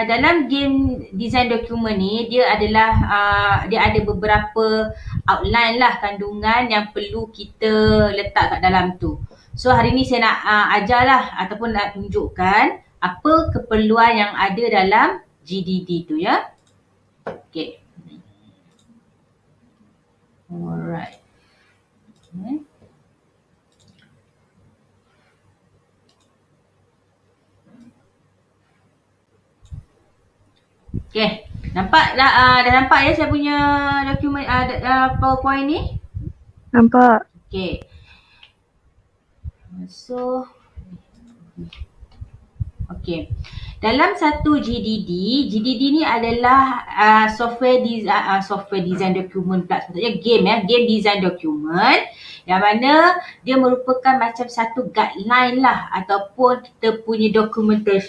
dalam game design dokumen ni dia adalah dia ada beberapa outline lah kandungan yang perlu kita letak kat dalam tu. So hari ni saya nak ajarlah ataupun nak tunjukkan apa keperluan yang ada dalam GDD tu ya. Okay. Alright. Okay. Okay, nampak dah nampak ya saya punya dokumen PowerPoint ni? Nampak. Okay. So, okay. Dalam satu GDD ni adalah software design document pula. Sebenarnya game design document yang mana dia merupakan macam satu guideline lah ataupun kita punya documented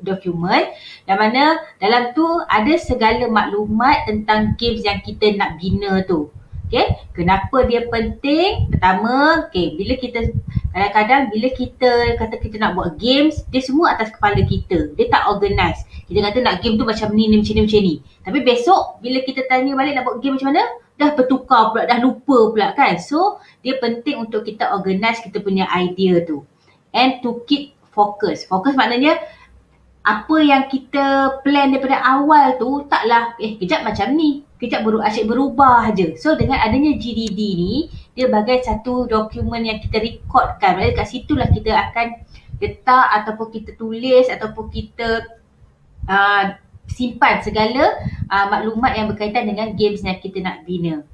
document yang mana dalam tu ada segala maklumat tentang games yang kita nak bina tu. Okay, kenapa dia penting? Pertama, bila kita kadang-kadang bila kita kata kita nak buat games, dia semua atas kepala kita. Dia tak organize. Kita kata nak game tu macam ni, macam ni. Tapi besok bila kita tanya balik nak buat game macam mana, dah bertukar pula, dah lupa pula kan. So, dia penting untuk kita organize kita punya idea tu. And to keep focus. Fokus maknanya apa yang kita plan daripada awal tu taklah kejap macam ni. Kejap asyik berubah je. So dengan adanya GDD ni, dia bagai satu dokumen yang kita rekodkan. Maksudnya kat situlah kita akan letak ataupun kita tulis ataupun kita simpan segala maklumat yang berkaitan dengan games yang kita nak bina.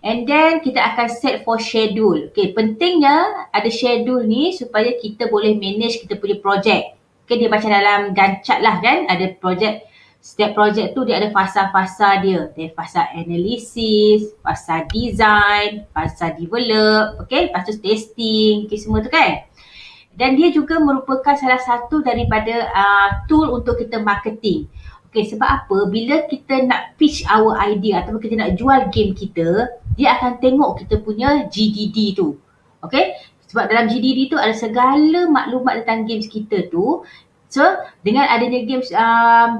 And then kita akan set for schedule. Okay, pentingnya ada schedule ni supaya kita boleh manage kita punya projek. Okay, dia macam dalam Gantt chart lah kan. Ada projek. Setiap projek tu dia ada fasa-fasa dia. Dia fasa analysis, fasa design, fasa develop, okay, lepas tu testing, okay, semua tu kan. Dan dia juga merupakan salah satu daripada tool untuk kita marketing. Okay, sebab apa? Bila kita nak pitch our idea ataupun kita nak jual game kita, dia akan tengok kita punya GDD tu. Okay? Sebab dalam GDD tu ada segala maklumat tentang games kita tu. So, dengan adanya games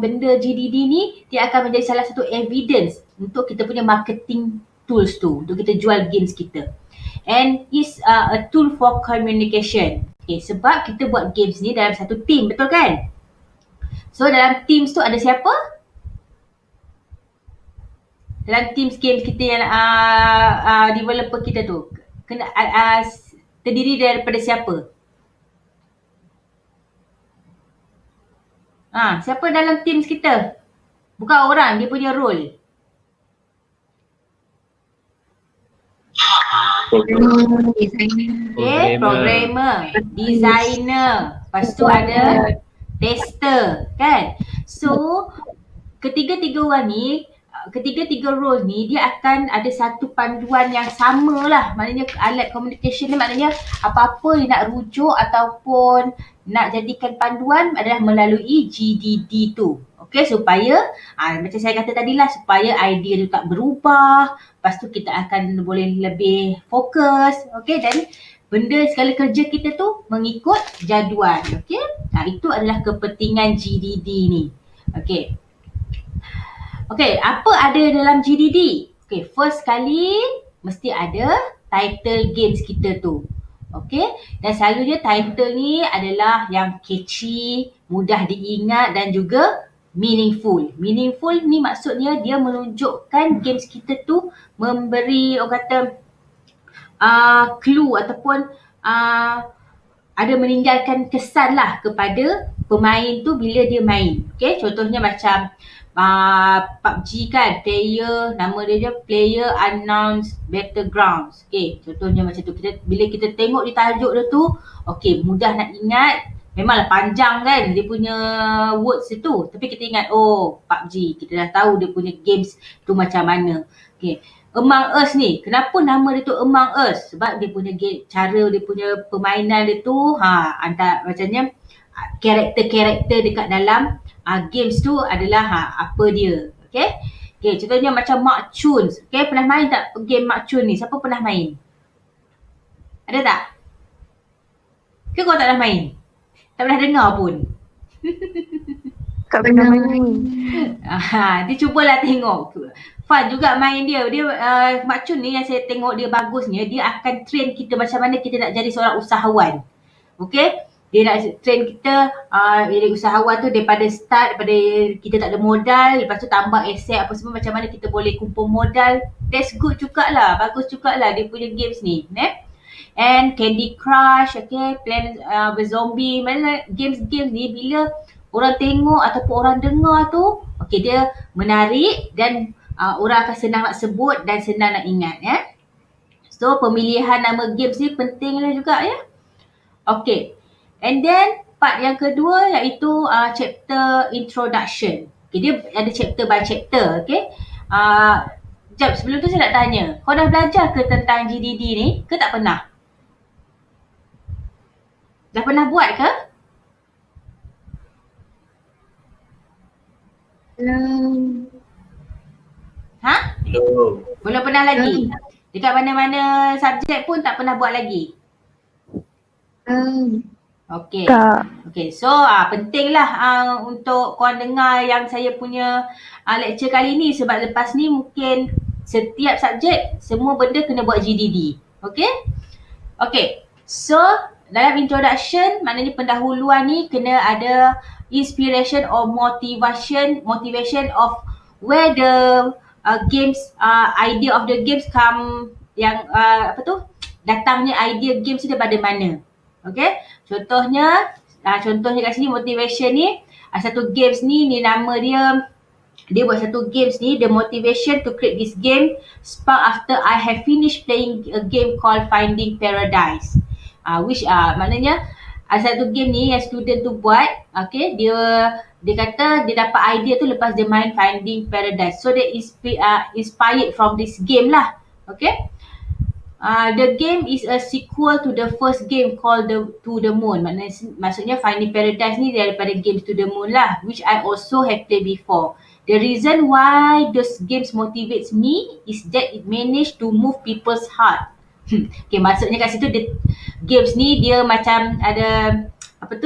benda GDD ni, dia akan menjadi salah satu evidence untuk kita punya marketing tools tu, untuk kita jual games kita. And is a tool for communication. Okay, sebab kita buat games ni dalam satu team, betul kan? So, dalam teams tu ada siapa? Dalam teams games kita yang developer kita tu, kena terdiri daripada siapa? Siapa dalam teams kita? Bukan orang, dia punya role. Programmer, designer. Lepas tu ada tester, kan? So, ketiga-tiga orang ni, ketiga-tiga role ni, dia akan ada satu panduan yang sama lah. Maknanya alat communication ni maknanya apa-apa dia nak rujuk ataupun nak jadikan panduan adalah melalui GDD tu. Okay, supaya macam saya kata tadi lah, supaya idea tu tak berubah. Lepas tu kita akan boleh lebih fokus. Okay, dan benda segala kerja kita tu mengikut jadual. Okay, itu adalah kepentingan GDD ni. Okay. Okay, apa ada dalam GDD? Okay, first kali mesti ada title games kita tu. Okay, dan selalunya title ni adalah yang catchy, mudah diingat dan juga meaningful. Meaningful ni maksudnya dia menunjukkan games kita tu memberi orang kata clue ataupun ada meninggalkan kesan lah kepada pemain tu bila dia main. Okay, contohnya macam PUBG kan, nama dia Player Unknown's Battlegrounds. Okay, contohnya macam tu. Bila kita tengok di tajuk dia tu, okay, mudah nak ingat. Memanglah panjang kan dia punya words tu. Tapi kita ingat, PUBG. Kita dah tahu dia punya games tu macam mana. Okay. Among Us ni, kenapa nama dia tu Among Us? Sebab dia punya cara dia punya permainan dia tu, antara macamnya karakter-karakter dekat dalam games tu adalah apa dia. Okay. Okay, contohnya macam Mark Chuns. Okay, pernah main tak game Mark Chun ni? Siapa pernah main? Ada tak? Ke kau tak pernah main? Tak pernah dengar pun? Tak pernah main. Dia cubalah tengok. Fun juga main dia. Dia Mak Chun ni yang saya tengok dia bagusnya, dia akan train kita macam mana kita nak jadi seorang usahawan. Okay? Dia nak train kita jadi usahawan tu daripada start, daripada kita tak ada modal, lepas tu tambah aset apa semua, macam mana kita boleh kumpul modal. That's good jugalah. Bagus jugalah dia punya games ni. And Candy Crush, okay, Plan Zombie, mana games-games ni bila orang tengok ataupun orang dengar tu, okay, dia menarik dan orang akan senang nak sebut dan senang nak ingat. So pemilihan nama games ni pentinglah juga ya. Okay, and then part yang kedua iaitu chapter introduction. Okay, dia ada chapter by chapter. Okay, jap, sebelum tu saya nak tanya, kau dah belajar ke tentang GDD ni ke tak pernah? Dah pernah buat ke? Ha? Belum. Belum pernah lagi? Dekat mana-mana subjek pun tak pernah buat lagi? Okay. Tak. Okay, so pentinglah untuk korang dengar yang saya punya lecture kali ni, sebab lepas ni mungkin setiap subjek semua benda kena buat GDD. Okay? Okay, so dalam introduction, maknanya pendahuluan ni kena ada inspiration or motivation of where the games, idea of the games come, yang datangnya idea games ni daripada mana. Okay, contohnya kat sini motivation ni, satu games ni nama dia buat satu games ni, the motivation to create this game spark after I have finished playing a game called Finding Paradise. Which maknanya satu game ni yang student tu buat, okay, dia kata dia dapat idea tu lepas dia main Finding Paradise. So dia inspired from this game lah. Okay. The game is a sequel to the first game called To the Moon. Maksudnya Finding Paradise ni daripada games To the Moon lah, which I also have played before. The reason why those games motivates me is that it managed to move people's heart. Okay, maksudnya kat situ games ni dia macam ada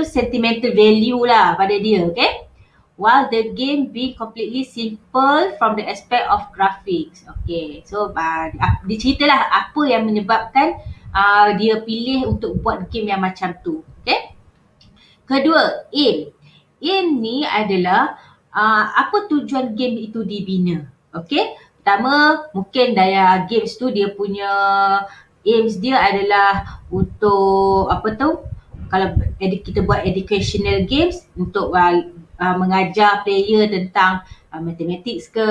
sentimental value lah pada dia, okay? While the game being completely simple from the aspect of graphics. Okay, so dia ceritalah apa yang menyebabkan dia pilih untuk buat game yang macam tu. Okay. Kedua, aim. Aim ni adalah apa tujuan game itu dibina. Okay. Pertama, mungkin daya games tu dia punya aims dia adalah untuk kalau kita buat educational games untuk mengajar player tentang mathematics ke,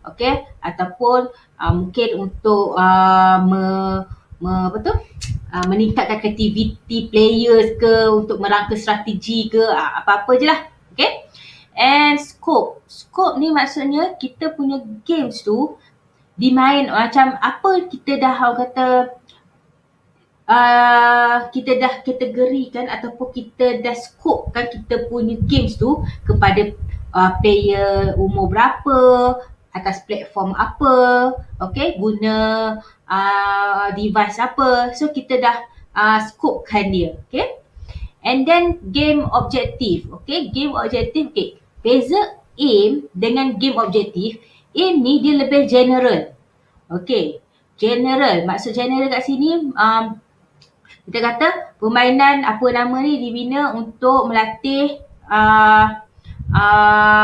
okay, ataupun mungkin untuk meningkatkan kreativiti players ke, untuk merangka strategi ke, apa-apa je lah. Okay. And scope ni maksudnya kita punya games tu dimain macam apa kita dah kita dah kategorikan ataupun kita dah scopekan kita punya games tu kepada player umur berapa, atas platform apa, okay, guna device apa. So kita dah scopekan dia, okay. And then game objective, okay. Game objective, okay. Beza aim dengan game objective, aim ni dia lebih general. Okay, general. Maksud general kat sini, kita kata permainan apa nama ni dibina untuk melatih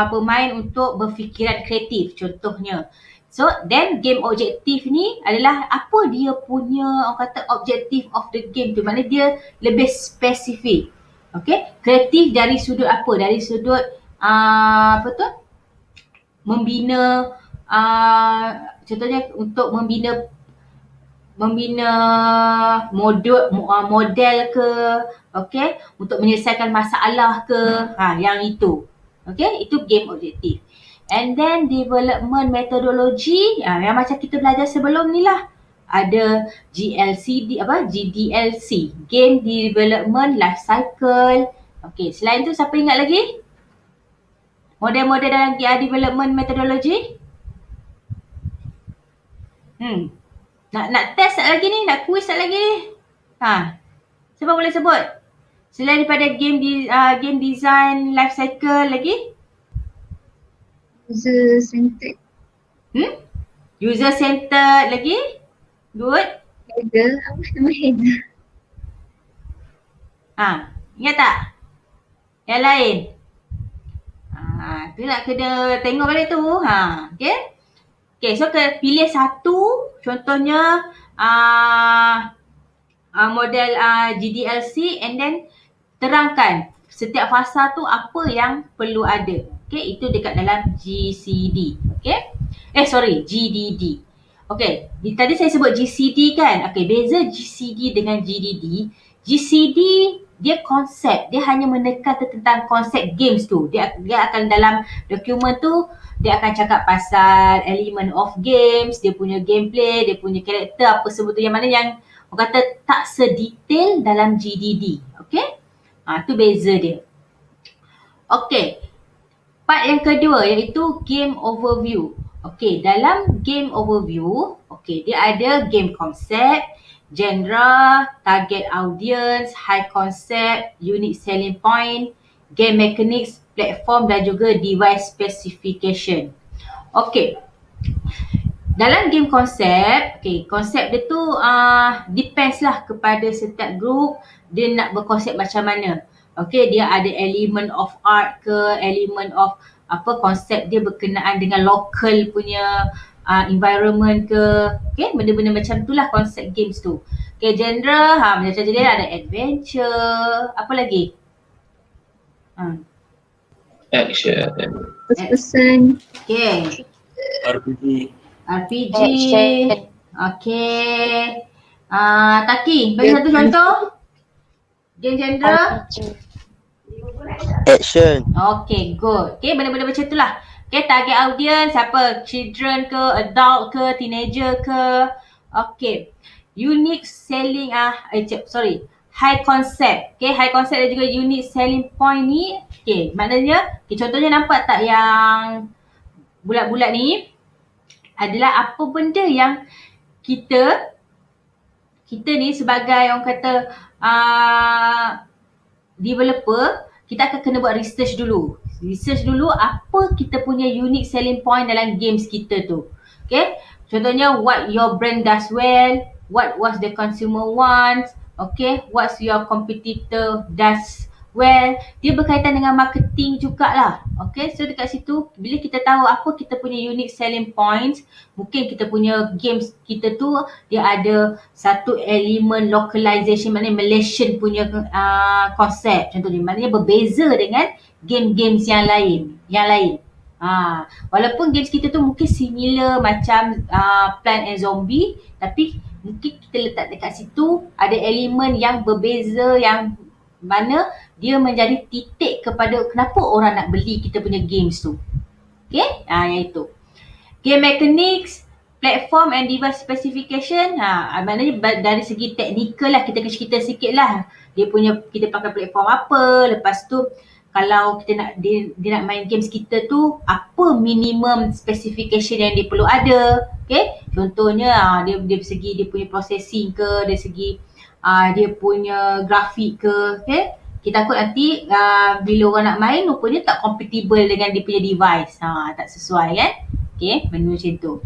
pemain untuk berfikiran kreatif contohnya. So then game objektif ni adalah apa dia punya objektif of the game tu, maknanya dia lebih spesifik. Okay, kreatif dari sudut apa? Dari sudut membina contohnya untuk membina model ke, okay, untuk menyelesaikan masalah ke, yang itu. Okay, itu game objektif. And then development methodology, yang macam kita belajar sebelum ni lah. Ada GDLC, Game Development Life Cycle. Okay, selain tu siapa ingat lagi? Model-model dalam development methodology? Nak test tak lagi ni? Nak quiz tak lagi ni? Siapa boleh sebut? Selain daripada game design life cycle lagi? User-centered. User centered lagi. Good. Header. Apa nama header? Ingat tak? Yang lain. Tu nak kena tengok balik tu. Okay. Okay, so pilih satu. Contohnya model GDLC and then terangkan setiap fasa tu apa yang perlu ada. Okay, itu dekat dalam GCD. Okay. GDD. Okay, tadi saya sebut GCD kan. Okay, beza GCD dengan GDD. GCD dia konsep, dia hanya menekan tentang konsep games tu. Dia akan dalam dokumen tu, dia akan cakap pasal element of games, dia punya gameplay, dia punya karakter apa semua tu, yang mana yang orang kata tak sedetail dalam GDD. Okay, tu beza dia. Okay, part yang kedua iaitu game overview. Okay, dalam game overview, okay, dia ada game concept, genre, target audience, high concept, unique selling point, game mechanics, platform dan juga device specification. Okay, dalam game konsep, okay, konsep dia tu depends lah kepada setiap group dia nak berkonsep macam mana. Okay, dia ada element of art ke, element of konsep dia berkenaan dengan local punya environment ke. Okay, benda-benda macam tu lah konsep games tu. Okay, genre, macam dia ada adventure, apa lagi? Action. First person. Okay. RPG. Okay. Taki, bagi satu contoh. Game genre. Action. Okay, good. Okay, benda-benda macam tu lah. Okay, target audience siapa? Children ke, adult ke, teenager ke. Okay. Unique selling, high concept. Okay, high concept dan juga unique selling point ni. Okay, maknanya, okay, contohnya nampak tak yang bulat-bulat ni? Adalah apa benda yang kita ni sebagai orang kata developer, kita akan kena buat research dulu. Research dulu apa kita punya unique selling point dalam games kita tu. Okay, contohnya what your brand does well, what was the consumer wants, okay, what's your competitor does well. Dia berkaitan dengan marketing jugalah. Okay, so dekat situ bila kita tahu apa kita punya unique selling points, mungkin kita punya games kita tu dia ada satu elemen localization, maknanya Malaysian punya konsep contohnya, maknanya berbeza dengan game-games yang lain. Walaupun games kita tu mungkin similar macam Plant and Zombie, tapi mungkin kita letak dekat situ ada elemen yang berbeza yang mana dia menjadi titik kepada kenapa orang nak beli kita punya games tu. Okay, iaitu game mechanics, platform and device specification. Maknanya dari segi teknikal lah, kita kena cerita sikit lah. Kita pakai platform apa, lepas tu kalau kita nak dia nak main games kita tu, apa minimum specification yang dia perlu ada. Okay, contohnya dia segi dia punya processing ke, dari segi dia punya grafik ke. Okay, kita takut nanti bila orang nak main rupanya tak compatible dengan dia punya device. Tak sesuai kan. Okay, benda macam tu.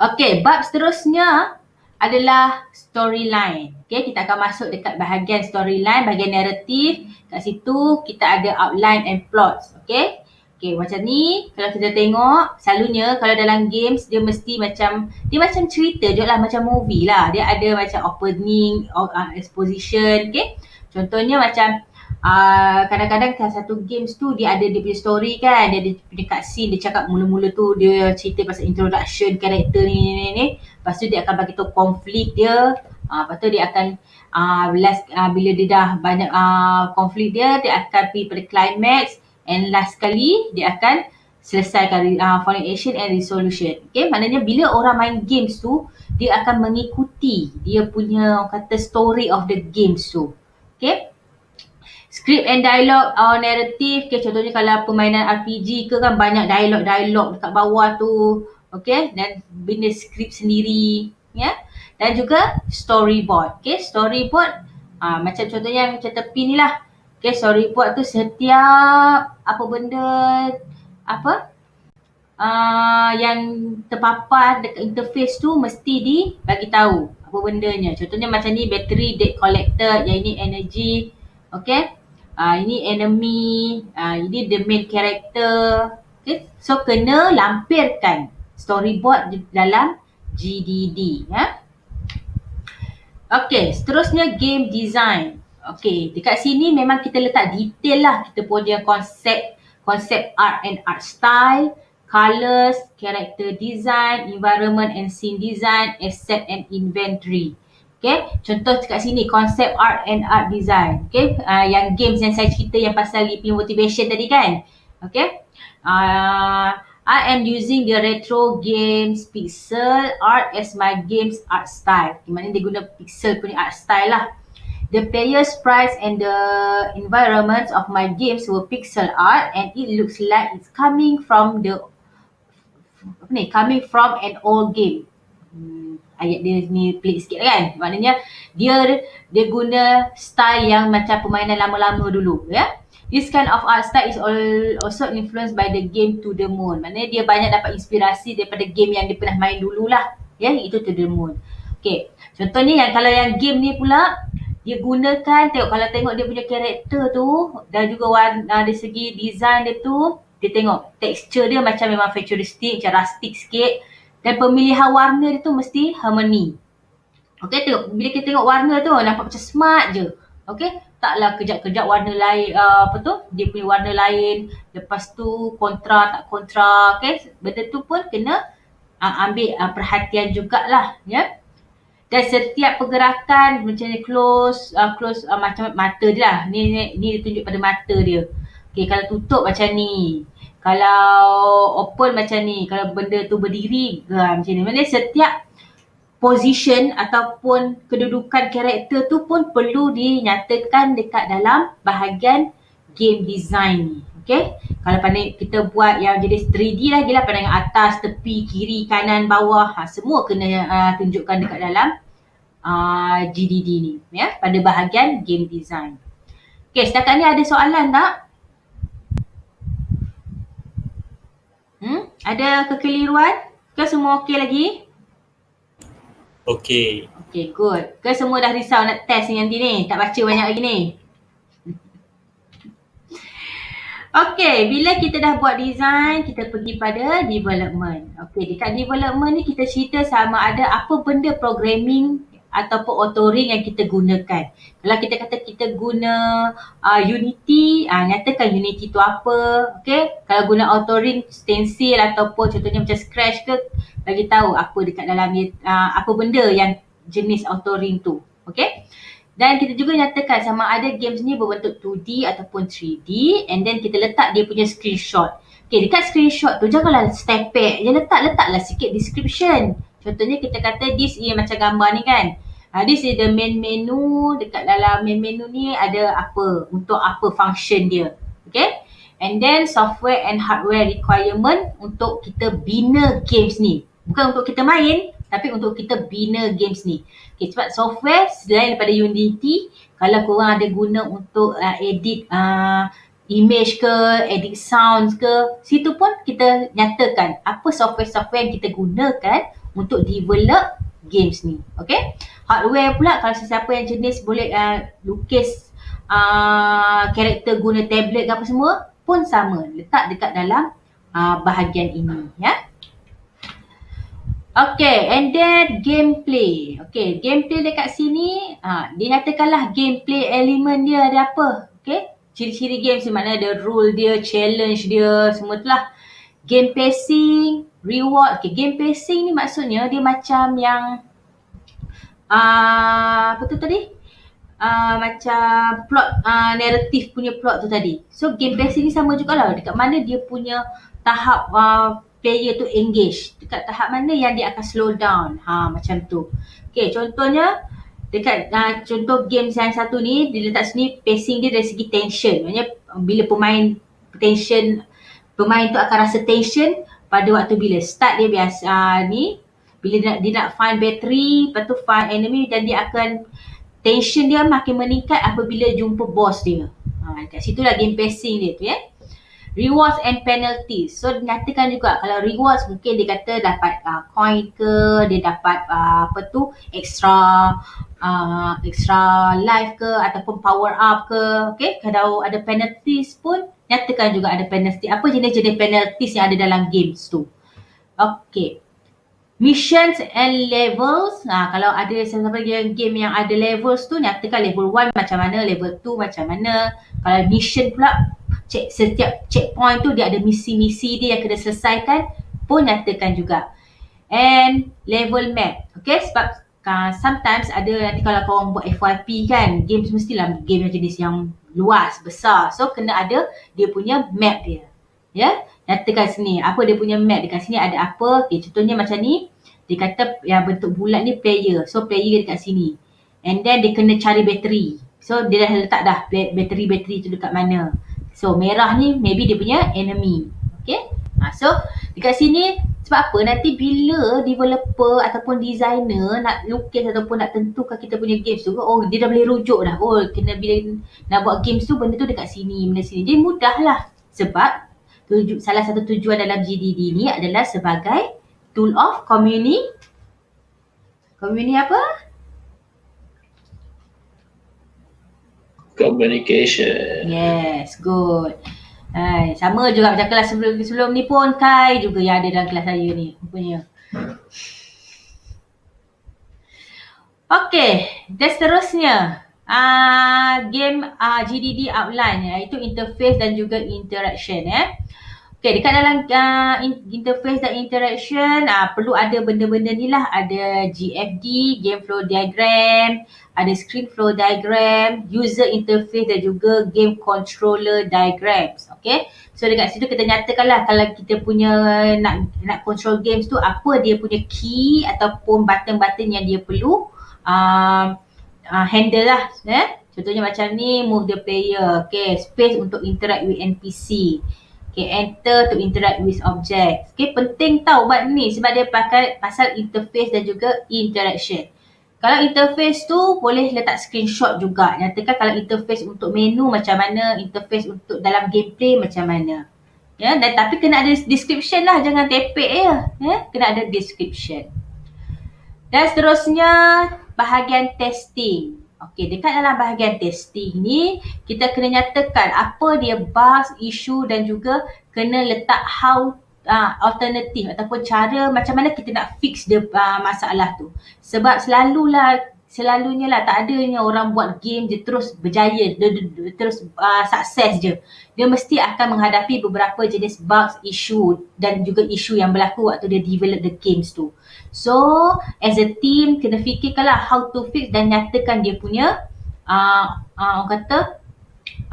Okay, bab seterusnya adalah storyline. Okay, kita akan masuk dekat bahagian storyline, bahagian naratif. Kat situ kita ada outline and plots. Okay, macam ni kalau kita tengok, selalunya kalau dalam games dia mesti macam cerita je lah, macam movie lah. Dia ada macam opening, exposition. Okay, contohnya macam kadang-kadang satu games tu dia ada dia punya story kan, dia ada punya cutscene, dia cakap mula-mula tu dia cerita pasal introduction karakter ni. Lepas tu dia akan bagi tahu konflik dia. Lepas tu dia akan bila dia dah banyak konflik dia akan pergi pada climax, and last kali dia akan selesaikan final action and resolution. Okay, maknanya bila orang main games tu, dia akan mengikuti dia punya orang kata story of the games tu. Okay, script and dialogue or narrative. Okay, contohnya kalau permainan RPG ke kan banyak dialog dekat bawah tu. Okay, dan benda skrip sendiri. Ya. Dan juga storyboard. Okay, storyboard macam contohnya yang macam tepi ni lah. Okay, storyboard tu setiap apa benda yang terpapar dekat interface tu mesti dibagi tahu apa bendanya. Contohnya macam ni battery dead collected, yang ini energy, okay. Ini enemy, ini the main character. Okay, so kena lampirkan storyboard di dalam GDD. Okay, seterusnya game design. Okay, dekat sini memang kita letak detail lah kita punya konsep art and art style, colours, character design, environment and scene design, asset and inventory. Okay, contoh dekat sini konsep art and art design. Okay, yang games yang saya cerita yang pasal motivation tadi kan. Okay, I am using the retro games pixel art as my game's art style. Di mana dia guna pixel punya art style lah. The player's sprites and the environments of my games were pixel art and it looks like it's coming from an old game. Ayat dia ni pelik sikit kan. Maknanya dia guna style yang macam permainan lama-lama dulu ya. This kind of art style is also influenced by the game To The Moon. Maknanya dia banyak dapat inspirasi daripada game yang dia pernah main dululah. Ya, itu To The Moon. Okay, contohnya kalau yang game ni pula dia gunakan, kalau tengok dia punya karakter tu dan juga warna dari segi design dia tu, dia tengok tekstur dia macam memang futuristik, macam rustic sikit, dan pemilihan warna dia tu mesti harmoni. Okay, tengok bila kita tengok warna tu nampak macam smart je. Okay, taklah kejap-kejap warna lain, dia punya warna lain, lepas tu kontra tak kontra. Okay, benda tu pun kena ambil perhatian jugalah ya. Dan setiap pergerakan macam ni close macam mata dia lah. Ni dia tunjuk pada mata dia. Okay, kalau tutup macam ni. Kalau open macam ni. Kalau benda tu berdiri macam ni. Maksudnya setiap position ataupun kedudukan karakter tu pun perlu dinyatakan dekat dalam bahagian game design ni. Okay, kalau pandai kita buat yang jenis 3D lagi lah, pandangan atas, tepi, kiri, kanan, bawah, semua kena tunjukkan dekat dalam GDD ni ya, pada bahagian game design. Okay, setakat ni ada soalan tak? Ada kekeliruan? Ke semua okey lagi? Okey. Okay, good. Ke semua dah risau nak test ni nanti ni? Tak baca banyak lagi ni? Okay, bila kita dah buat design, kita pergi pada development. Okay, dekat development ni kita cerita sama ada apa benda programming ataupun authoring yang kita gunakan. Kalau kita kata kita guna Unity, nyatakan Unity tu apa. Okay, kalau guna authoring stencil ataupun contohnya macam Scratch ke, bagi tahu apa dekat dalam apa benda yang jenis authoring tu. Okay. Dan kita juga nyatakan sama ada games ni berbentuk 2D ataupun 3D, and then kita letak dia punya screenshot. Okay, dekat screenshot tu janganlah stepek je, letaklah sikit description. Contohnya kita kata this is macam gambar ni kan. This is the main menu. Dekat dalam main menu ni ada apa, untuk apa function dia. Okay. And then software and hardware requirement untuk kita bina games ni. Bukan untuk kita main, tapi untuk kita bina games ni. Okay, sebab software selain daripada Unity, kalau korang ada guna untuk edit image ke, edit sounds ke, situ pun kita nyatakan apa software-software yang kita gunakan untuk develop games ni. Okay, hardware pula kalau sesiapa yang jenis boleh lukis karakter guna tablet ke apa semua pun sama, letak dekat dalam bahagian ini ya. Okay, and then gameplay. Okay, gameplay dekat sini, dinyatakanlah gameplay element dia ada apa. Okay, ciri-ciri game ni maknanya ada rule dia, challenge dia, semua tu lah. Game pacing, reward. Okay, game pacing ni maksudnya dia macam yang, apa tu tadi? Macam plot, narrative punya plot tu tadi. So, game pacing ni sama jugalah. Dekat mana dia punya tahap player tu engage, dekat tahap mana yang dia akan slow down, macam tu. Okay, contohnya dekat contoh games yang satu ni, dia letak sini pacing dia dari segi tension. Maksudnya bila pemain tu akan rasa tension pada waktu bila start dia biasa ni, bila dia nak find battery, lepas tu find enemy, dan dia akan tension dia makin meningkat apabila jumpa boss dia. Dekat situlah game pacing dia tu ya. Rewards and penalties. So nyatakan juga kalau rewards mungkin dia kata dapat coin ke, dia dapat extra life ke ataupun power up ke. Okay, kalau ada penalties pun nyatakan juga ada penalty. Apa jenis-jenis penalties yang ada dalam games tu. Okay. Missions and levels. Kalau ada siapa game yang ada levels tu, nyatakan level 1 macam mana, level 2 macam mana. Kalau mission pula, setiap checkpoint tu dia ada misi-misi dia yang kena selesaikan pun nyatakan juga. And level map. Okay, sebab sometimes ada nanti kalau korang buat FYP kan, games mestilah game yang jenis yang luas, besar. So kena ada dia punya map dia. Ya, nyatakan sini apa dia punya map. Dekat sini ada apa. Okay, contohnya macam ni. Dia kata yang bentuk bulat ni player. So player dekat sini. And then dia kena cari bateri. So dia dah letak dah bateri tu dekat mana. So merah ni maybe dia punya enemy. Okay. So dekat sini sebab apa nanti bila developer ataupun designer nak lukis ataupun nak tentukan kita punya games tu, oh dia dah boleh rujuk dah. Oh kena bila nak buat games tu benda tu dekat sini, benda sini. Jadi mudah lah. Sebab salah satu tujuan dalam GDD ni adalah sebagai tool of community apa? Communication. Yes, good. Sama juga macam kelas sebelum ni pun Kai juga yang ada dalam kelas saya ni rupanya. Okay, dan seterusnya game GDD outline iaitu interface dan juga interaction. Okay, dekat dalam interface dan interaction perlu ada benda-benda ni lah. Ada GFD, game flow diagram, ada screen flow diagram, user interface dan juga game controller diagrams. Okay, so dekat situ kita nyatakan lah kalau kita punya nak control games tu apa dia punya key ataupun button-button yang dia perlu handle lah. Contohnya macam ni, move the player. Okay, space untuk interact with NPC. Okay, enter to interact with objects. Okay, penting tahu buat ni sebab dia pakai pasal interface dan juga interaction. Kalau interface tu boleh letak screenshot juga. Nyatakan kalau interface untuk menu macam mana, interface untuk dalam gameplay macam mana. Ya, dan tapi kena ada description lah, jangan tepek ya. Kena ada description. Dan seterusnya bahagian testing. Okey, dekat dalam bahagian testing ni kita kena nyatakan apa dia bugs, issue dan juga kena letak how alternatif ataupun cara macam mana kita nak fix dia masalah tu. Sebab selalunya lah tak adanya orang buat game je terus berjaya, terus sukses je. Dia mesti akan menghadapi beberapa jenis bugs, issue dan juga isu yang berlaku waktu dia develop the games tu. So, as a team kena fikirkanlah how to fix dan nyatakan dia punya orang kata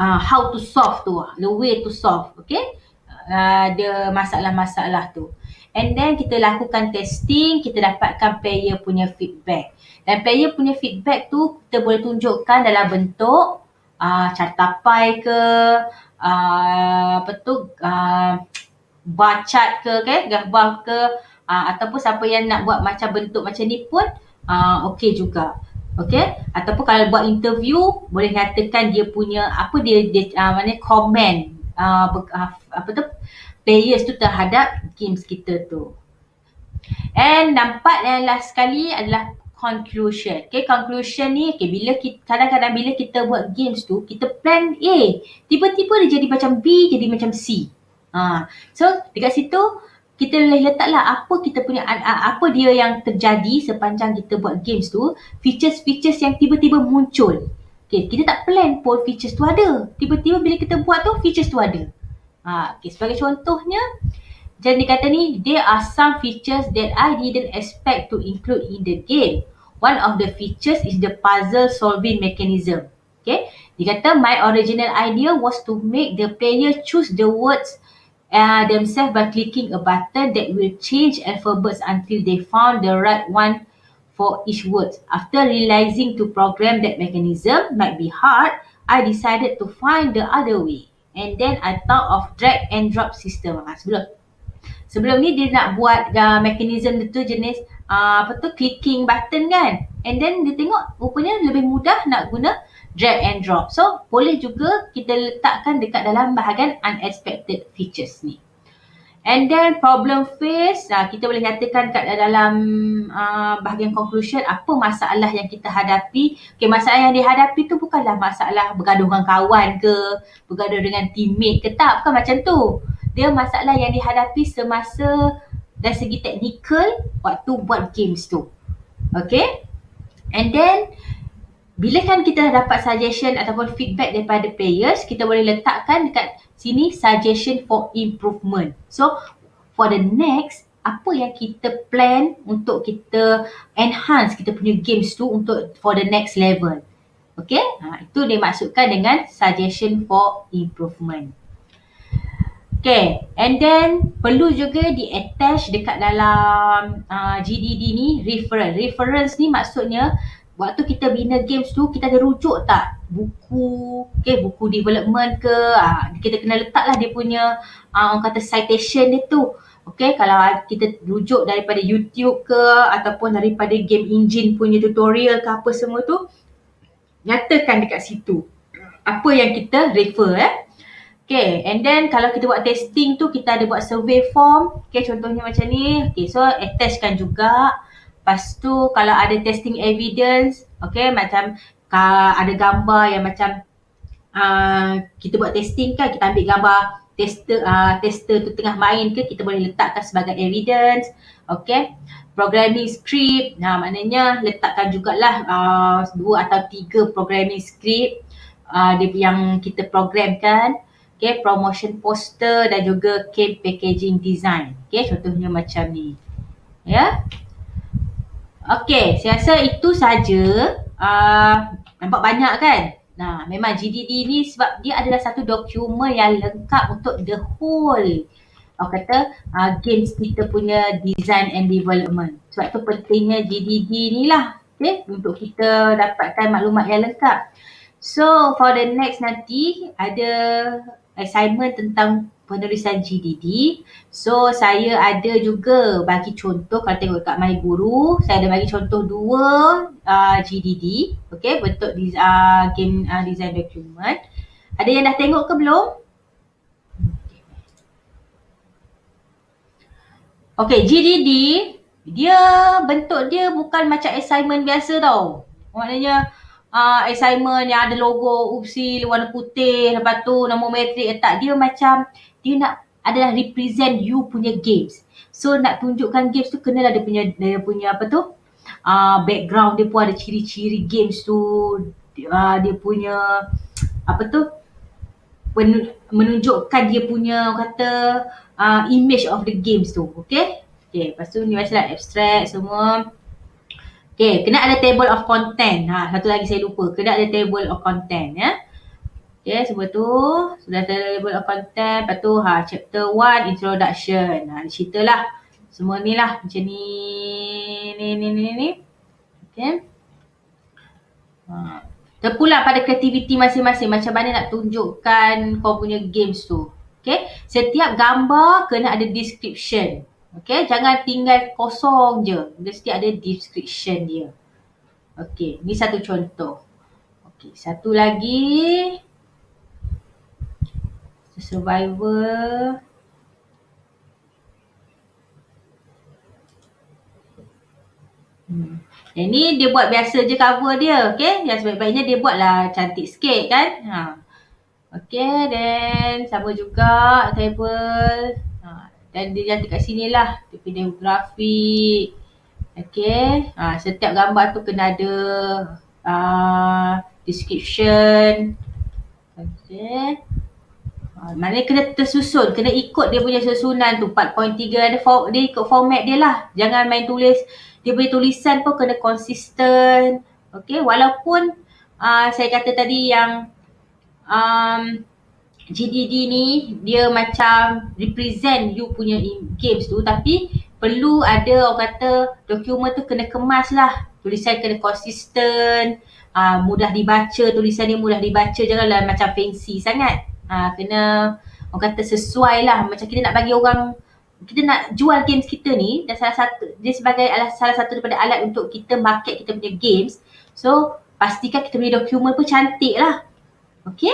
how to solve tu, the way to solve, okay? Ada masalah-masalah tu. And then kita lakukan testing, kita dapatkan player punya feedback. Dan player punya feedback tu kita boleh tunjukkan dalam bentuk carta pie ke, bar chart ke, okay? Gambar ke, ataupun siapa yang nak buat macam bentuk macam ni pun okey juga. Okey, ataupun kalau buat interview boleh nyatakan dia punya apa dia mana komen players tu terhadap games kita tu. And nampak yang last sekali adalah conclusion. Okay, conclusion ni bila kadang-kadang bila kita buat games tu kita plan A, tiba-tiba dia jadi macam B, jadi macam C. So dekat situ kita letaklah apa kita punya apa dia yang terjadi sepanjang kita buat games tu, features-features yang tiba-tiba muncul. Okay, kita tak plan pun features tu ada. Tiba-tiba bila kita buat tu features tu ada. Okay, sebagai contohnya jadi dia kata ni, there are some features that I didn't expect to include in the game. One of the features is the puzzle solving mechanism. Okay, dia kata my original idea was to make the player choose the words themselves by clicking a button that will change alphabets until they found the right one for each word. After realizing to program that mechanism might be hard, I decided to find the other way. And then I thought of drag and drop system. Sebelum ni dia nak buat mechanism tu jenis clicking button kan. And then dia tengok rupanya lebih mudah nak guna drag and drop. So boleh juga kita letakkan dekat dalam bahagian unexpected features ni. And then problem face, kita boleh nyatakan kat dalam bahagian conclusion apa masalah yang kita hadapi. Okay, masalah yang dihadapi tu bukanlah masalah bergaduh dengan kawan ke, bergaduh dengan teammate ke, tak, bukan macam tu. Dia masalah yang dihadapi semasa dari segi teknikal waktu buat games tu. Okay, and then bila kan kita dah dapat suggestion ataupun feedback daripada players, kita boleh letakkan dekat sini suggestion for improvement. So for the next, apa yang kita plan untuk kita enhance kita punya games tu untuk for the next level. Okay, itu dimaksudkan dengan suggestion for improvement. Okay, and then perlu juga di-attach dekat dalam GDD ni reference. Reference ni maksudnya waktu kita bina games tu, kita ada rujuk tak buku, buku development ke, kita kena letaklah dia punya orang kata citation dia tu. Okay, kalau kita rujuk daripada YouTube ke ataupun daripada game engine punya tutorial ke apa semua tu, nyatakan dekat situ apa yang kita refer. Okay, and then kalau kita buat testing tu, kita ada buat survey form. Okay, contohnya macam ni. Okay, so attachkan juga. Lepas tu kalau ada testing evidence, okay, macam ada gambar yang macam kita buat testing kan, kita ambil gambar tester tu tengah main ke, kita boleh letakkan sebagai evidence. Okay, programming script, maknanya letakkan jugalah 2 atau 3 programming script yang kita programkan. Okay, promotion poster dan juga game packaging design. Okay, contohnya macam ni. Ya. Okay, saya rasa itu saja. Nampak banyak kan? Nah, memang GDD ni sebab dia adalah satu dokumen yang lengkap untuk the whole games kita punya design and development. Sebab tu pentingnya GDD ni lah, okay, untuk kita dapatkan maklumat yang lengkap. So for the next nanti ada assignment tentang penulisan GDD. So saya ada juga bagi contoh, kalau tengok kat My Guru, saya ada bagi contoh 2 GDD, okay, bentuk game design document. Ada yang dah tengok ke belum? Okay, GDD dia bentuk dia bukan macam assignment biasa tau. Maknanya assignment yang ada logo UPSI warna putih, lepas tu nombor metrik letak, dia macam dia nak adalah represent you punya games. So nak tunjukkan games tu kenalah dia punya apa tu, background dia pun ada ciri-ciri games tu, dia punya apa tu, menunjukkan dia punya kata image of the games tu. Okay, lepas tu ni biasalah abstract semua. Okay, kena ada table of content. Satu lagi saya lupa, kena ada table of content ya. Okay, semua tu sudah ada table of content. Lepas tu chapter 1 introduction. Ceritalah semua ni lah macam ni. Okay. Terpulang pada kreativiti masing-masing, macam mana nak tunjukkan kau punya games tu. Okay, setiap gambar kena ada description. Okay, jangan tinggal kosong je. Mesti ada description dia. Okay, ni satu contoh. Okay, satu lagi. Survivor. Yang ni dia buat biasa je cover dia. Okay, yang sebaik-baiknya dia buatlah cantik sikit kan. Okay, then sama juga table. Dan dia cantik kat sini lah. Dia punya grafik. Okay. Setiap gambar tu kena ada description. Okay. Maknanya kena tersusun. Kena ikut dia punya susunan tu. 4.3 dia ikut format dia lah. Jangan main tulis. Dia punya tulisan pun kena konsisten. Okay. Walaupun saya kata tadi yang GDD ni dia macam represent you punya games tu, tapi perlu ada orang kata dokumen tu kena kemas lah. Tulisan kena konsisten, mudah dibaca, tulisan dia mudah dibaca, janganlah macam fancy sangat. Kena orang kata sesuai lah. Macam kita nak bagi orang, kita nak jual games kita ni, dan dia sebagai salah satu daripada alat untuk kita market kita punya games. So pastikan kita punya dokumen pun cantik lah. Okay?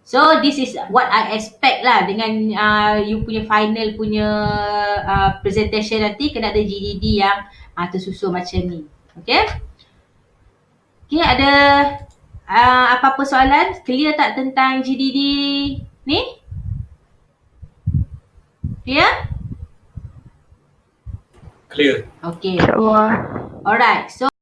So this is what I expect lah dengan you punya final punya presentation nanti, kena ada GDD yang tersusun macam ni. Okay? Okay, ada apa-apa soalan? Clear tak tentang GDD ni? Clear? Clear. Okay. InsyaAllah. Alright. So